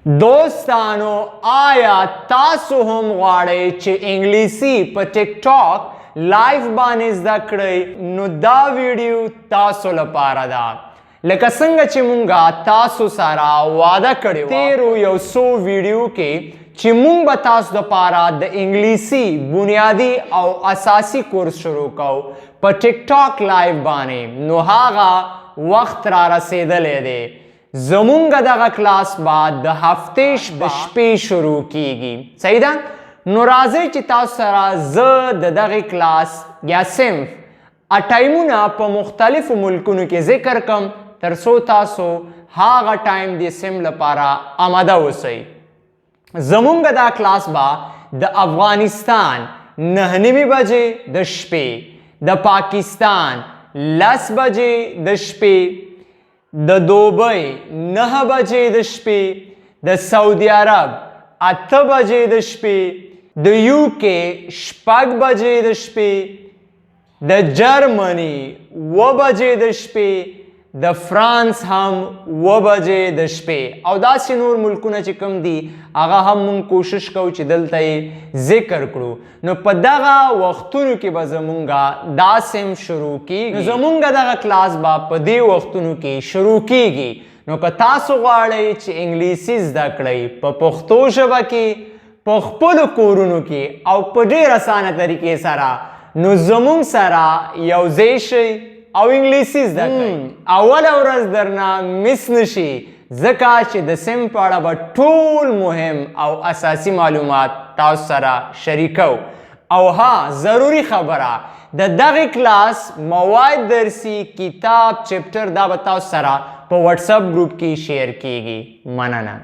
दोस्तानो आया तासु हम غواړئ چې انګلیسي په ټیک ټاک لایف باندې زده کړئ نو دا ویډیو تاسو لپاره ده. لکه څنګه چې مونږه تاسو سره وعده کړې وه تیرو یو څو ویډیو کې چې مونږ به تاسو لپاره د انګلیسي بنیادی او اساسي کورس شروع کوو په ټیک ټاک لایف باندې، نو هغه وخت را رسیدلی دی. زمونږ دغه کلاس بعد د هفتې د شپې شروع کیږي. صحیح ده؟ نو راځئ چې تاسو سره زه د دغه کلاس یا صنف ټایمونه په مختلفو ملکونو کې ذکر کم تر څو تاسو هغه ټایم د سیم لپاره آماده اوسئ. زمونږ دا کلاس به د افغانستان 9:30 بجې د شپې، د پاکستان 10 بجې د شپې، د دوبۍ 9 بجې د شپې، د سعودي عرب 8 بجې د شپې، د UK 6 بجې د شپې، د جرمني 7 بجې د شپې، د فرانس هم 7 بجې د شپې، او داسې نور ملکونه چې کوم دي هغه هم مونږ کوشش کوو چې دلته یې ذکر کړو. نو په دغه وختونو کې به زمونږه دا سیم شروع کیږي. زمونږ دغه کلاس به په دې وختونو کې شروع کیږي. نو که تاسو غواړئ چې انګلیسي زده کړئ په پښتو ژبه کې په خپلو کورونو کې او په ډېر اسانه طریقې سره، نو زمونږ سره یوځای شئ او انګلیسي زده کړئ. اوله ورځ درنه مس نشي، ځکه چې د سیم په اړه به ټول مهم او اساسي معلومات تاسو سره شریکو. او ها ضروري خبره، د دغه کلاس مواد درسي کتاب چپټر دا به تاسو سره په واتساپ ګروپ کې شیر کیږي. مننه.